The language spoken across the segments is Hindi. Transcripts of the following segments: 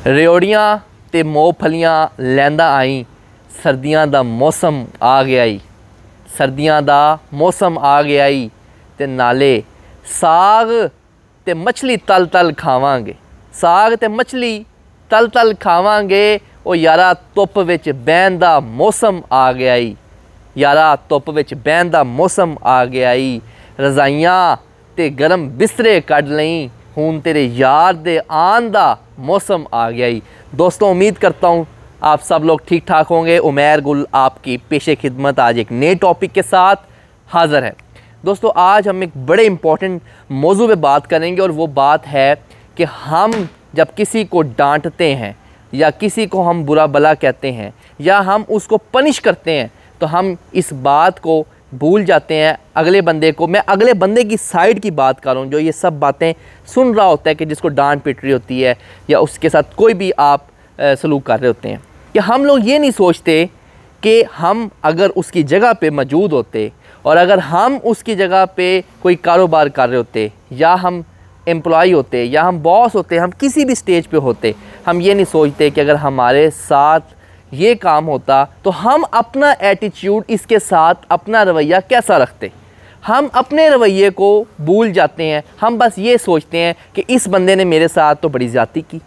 रेवड़ियाँ ते मूँगफलियाँ लैंदा आई, सर्दियाँ दा मौसम आ गया ई। सर्दियाँ दा मौसम आ गया ई ते नाले साग ते मछली तल तल खावांगे। साग ते मछली तल तल खावांगे। ओ यारा धुप्प विच बैहन दा मौसम आ गया ई। यारा धुप्प विच बैहन दा मौसम आ गया ई। रज़ाइयाँ ते गर्म बिस्तरे कढ लई, हुण तेरे यार दे आन दा मौसम आ गया ही। दोस्तों, उम्मीद करता हूँ आप सब लोग ठीक ठाक होंगे। उमैर गुल आपकी पेशे खिदमत आज एक नए टॉपिक के साथ हाज़िर है। दोस्तों, आज हम एक बड़े इम्पॉर्टेंट मौजू पे बात करेंगे और वो बात है कि हम जब किसी को डांटते हैं या किसी को हम बुरा भला कहते हैं या हम उसको पनिश करते हैं तो हम इस बात को भूल जाते हैं अगले बंदे को। मैं अगले बंदे की साइड की बात कर रहा हूँ जो ये सब बातें सुन रहा होता है कि जिसको डांट पिट रही होती है या उसके साथ कोई भी आप सलूक कर रहे होते हैं, कि हम लोग ये नहीं सोचते कि हम अगर उसकी जगह पे मौजूद होते और अगर हम उसकी जगह पे कोई कारोबार कर रहे होते या हम एम्प्लॉय होते या हम बॉस होते, हम किसी भी स्टेज पे होते, हम ये नहीं सोचते कि अगर हमारे साथ ये काम होता तो हम अपना एटीट्यूड इसके साथ अपना रवैया कैसा रखते। हम अपने रवैये को भूल जाते हैं। हम बस ये सोचते हैं कि इस बंदे ने मेरे साथ तो बड़ी ज़्यादती की,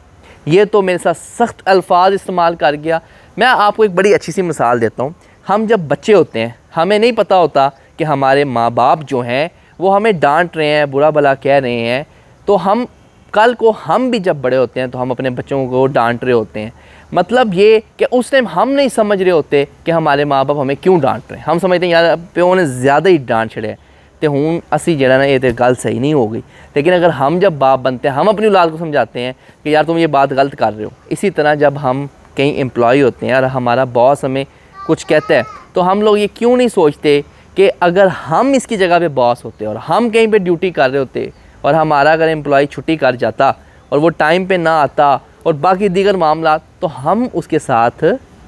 ये तो मेरे साथ सख्त अल्फाज इस्तेमाल कर गया। मैं आपको एक बड़ी अच्छी सी मिसाल देता हूँ। हम जब बच्चे होते हैं हमें नहीं पता होता कि हमारे माँ बाप जो हैं वो हमें डांट रहे हैं, बुरा भला कह रहे हैं, तो हम कल को हम भी जब बड़े होते हैं तो हम अपने बच्चों को डांट रहे होते हैं। मतलब ये कि उस टाइम हम नहीं समझ रहे होते कि हमारे माँ बाप हमें क्यों डांट रहे हैं। हम समझते हैं यार प्यो ने ज़्यादा ही डांट छड़े तो हूँ असी जरा ना ये तो गल सही नहीं हो गई। लेकिन अगर हम जब बाप बनते हैं हम अपनी औलाद को समझाते हैं कि यार तुम ये बात गलत कर रहे हो। इसी तरह जब हम कहीं एम्प्लॉय होते हैं और हमारा बॉस हमें कुछ कहता है तो हम लोग ये क्यों नहीं सोचते कि अगर हम इसकी जगह पे बॉस होते और हम कहीं पे ड्यूटी कर रहे होते और हमारा अगर एम्प्लॉय छुट्टी कर जाता और वो टाइम पे ना आता और बाकी दीगर मामला, तो हम उसके साथ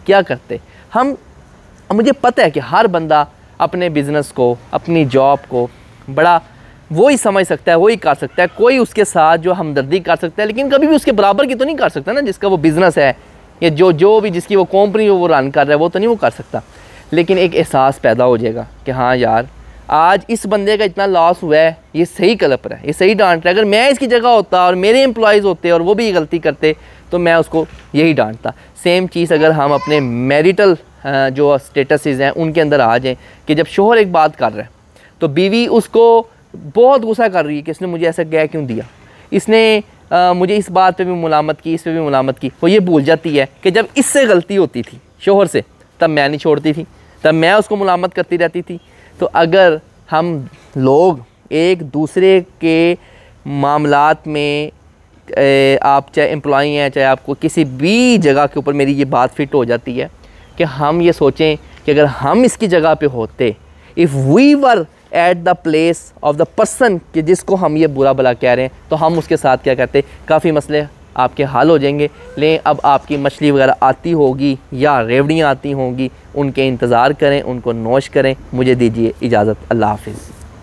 क्या करते। मुझे पता है कि हर बंदा अपने बिज़नेस को, अपनी जॉब को बड़ा वही समझ सकता है, वही कर सकता है। कोई उसके साथ जो हमदर्दी कर सकता है लेकिन कभी भी उसके बराबर की तो नहीं कर सकता ना, जिसका वो बिज़नेस है या जो भी जिसकी वो कंपनी वो रन कर रहा है वो तो नहीं वो कर सकता। लेकिन एक एहसास पैदा हो जाएगा कि हाँ यार आज इस बंदे का इतना लॉस हुआ है, ये सही कलप रहा है, ये सही डांट रहा है। अगर मैं इसकी जगह होता और मेरे एम्प्लॉयज़ होते और वो भी ये गलती करते तो मैं उसको यही डांटता। सेम चीज़ अगर हम अपने मैरिटल जो स्टेटसेस हैं उनके अंदर आ जाएं कि जब शोहर एक बात कर रहा है तो बीवी उसको बहुत गुस्सा कर रही है कि इसने मुझे ऐसा कह क्यों दिया, इसने मुझे इस बात पे भी मुलामत की, इस पे भी मुलामत की। वो ये भूल जाती है कि जब इससे गलती होती थी शोहर से तब मैं नहीं छोड़ती थी, तब मैं उसको मुलामत करती रहती थी। तो अगर हम लोग एक दूसरे के मामलात में आप चाहे एम्प्लॉई हैं चाहे आपको किसी भी जगह के ऊपर मेरी ये बात फिट हो जाती है कि हम ये सोचें कि अगर हम इसकी जगह पे होते, if we were at the place of the person कि जिसको हम ये बुरा भला कह रहे हैं, तो हम उसके साथ क्या कहते। काफ़ी मसले आपके हल हो जाएंगे। लेकिन अब आपकी मछली वगैरह आती होगी या रेवड़ियाँ आती होंगी, उनके इंतज़ार करें, उनको नोश करें। मुझे दीजिए इजाज़त। अल्लाह हाफ़िज़।